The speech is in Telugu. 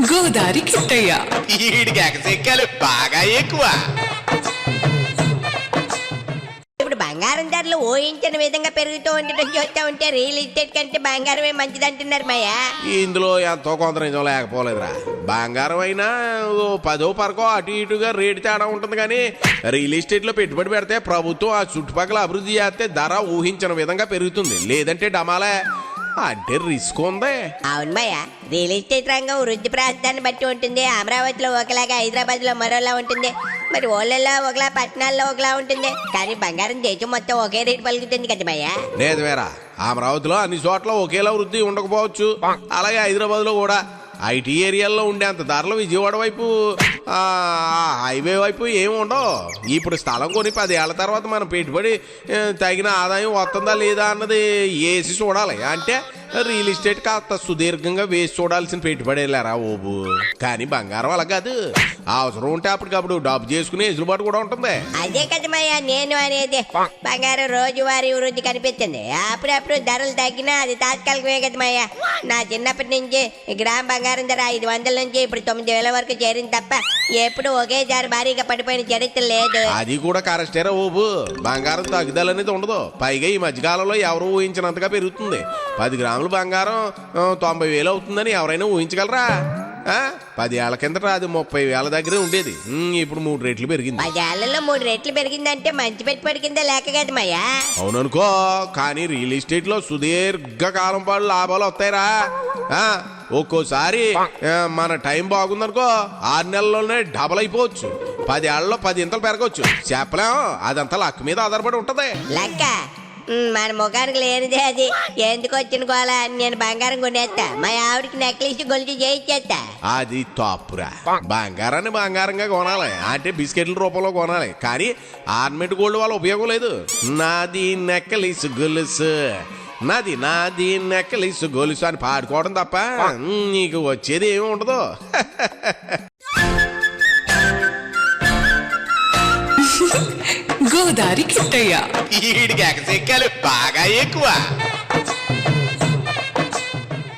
గోదారి కిట్టయ్య వీడికి ఎగసెక్కాలు బాగా ఎక్కువ. ఇప్పుడు బంగారం ధరలు ఊహించిన విధంగా పెరుగుతూ ఉండటం చూస్తూ ఉంటే రియల్ ఎస్టేట్ కంటే బంగారమే మంచిది అంటున్నారు మాయా. ఇందులో ఎంతో కొంత నిజం లేకపోలేదురా. బంగారం అయినా 10% అటు ఇటుగా రేటు తేడా ఉంటుంది, కానీ రియల్ ఎస్టేట్ లో పెట్టుబడి పెడితే ప్రభుత్వం ఆ చుట్టుపక్కల అభివృద్ధి చేస్తే ధర ఊహించిన విధంగా పెరుగుతుంది, లేదంటే డమాలే. అంటే రిస్క్ ఉంది. అవును మాయా, రియల్ ఎస్టేట్ రంగం వృద్ధి ప్రాంతాన్ని బట్టి ఉంటుంది. అమరావతిలో ఒకలాగా, హైదరాబాద్ లో మరోలా ఉంటుంది, మరి ఓళ్ళల్లో ఒకలా, పట్టణాల్లో ఒకలా ఉంటుంది. కానీ బంగారం దేశం మొత్తం ఒకే రేటు పలుకుతుంది కదా మాయా. లేదువేరా, అమరావతిలో అన్ని చోట్ల ఒకేలా వృద్ధి ఉండకపోవచ్చు. అలాగే హైదరాబాద్ లో కూడా ఐటీ ఏరియాల్లో ఉండేంత ధరలు విజయవాడ వైపు, హైవే వైపు ఏమి ఉండవు. ఇప్పుడు స్థలం కొని 10 ఏళ్ల తర్వాత మనం పెట్టుబడి తగిన ఆదాయం వస్తుందా లేదా అన్నది వేసి చూడాలి. అంటే రియల్ ఎస్టేట్ కాస్త సుదీర్ఘంగా వేసి చూడాల్సిన పెట్టుబడి వెళ్ళారా ఓబు. కానీ బంగారం అలా కాదు, అవసరం ఉంటే అప్పటికప్పుడు డబ్బు చేసుకునే ఎసులుబాటు కూడా ఉంటుంది. అదే కదా మాయా నేను అనేది. బంగారం రోజువారీ వృద్ధి కనిపిస్తుంది, అప్పుడప్పుడు ధరలు తగ్గినా అది తాత్కాలికమే కదా మాయా. నా చిన్నప్పటి నుంచి గ్రామ్ బంగారం ధర 500 నుంచి ఇప్పుడు 9,000 వరకు చేరింది తప్ప ఎప్పుడు ఒకేసారి భారీగా పడిపోయిన చరిత్ర లేదు. అది కూడా కరెక్టేరా ఓబు. బంగారం తగ్గుదల అనేది ఉండదు. పైగా ఈ మధ్యకాలంలో ఎవరు ఊహించినంతగా పెరుగుతుంది. 10 గ్రాములు బంగారం 90,000 అవుతుందని ఎవరైనా ఊహించగలరా? 10 ఏళ్ల కిందట అది 30,000 దగ్గరే ఉండేది. ఇప్పుడు 3 రెట్లు పెరిగింది. 10 ఏళ్లలో 3 రెట్లు పెరిగిందంటే మంచి పెట్టుబడి కింద లేక కదా మాయా. అవుననుకో, కానీ రియల్ ఎస్టేట్ లో సుదీర్ఘకాలం పాటు లాభాలు వస్తాయిరా. ఒక్కోసారి మన టైం బాగుందనుకో 6 నెలల్లోనే డబల్ అయిపోవచ్చు. 10 ఏళ్లలో 10 ఇంతలు పెరగవచ్చు. చెప్పలేం, అదంతా లక్ మీద ఆధారపడి ఉంటది. లక్క మన ముఖానికి లేనిదే అది. ఎందుకు వచ్చిన కోలా నేను బంగారం కొనేస్తా, మా ఆవిడకి నెక్లెస్ గొలుసు చేయించేస్తా. అది తప్పురా. బంగారాన్ని బంగారంగా కొనాలి, అంటే బిస్కెట్ల రూపంలో కొనాలి. కానీ ఆర్నమెంట్ గోల్డ్ వల్ల ఉపయోగం లేదు. నాది నెక్లెస్ గొలుసు, నాది నెక్లెస్ గొలుసు అని పాడుకోవడం తప్ప నీకు వచ్చేది ఏమి ఉండదు. గోదారి కిట్టయ్య వీడికి ఎగసెక్కాలు బాగా ఎక్కువ.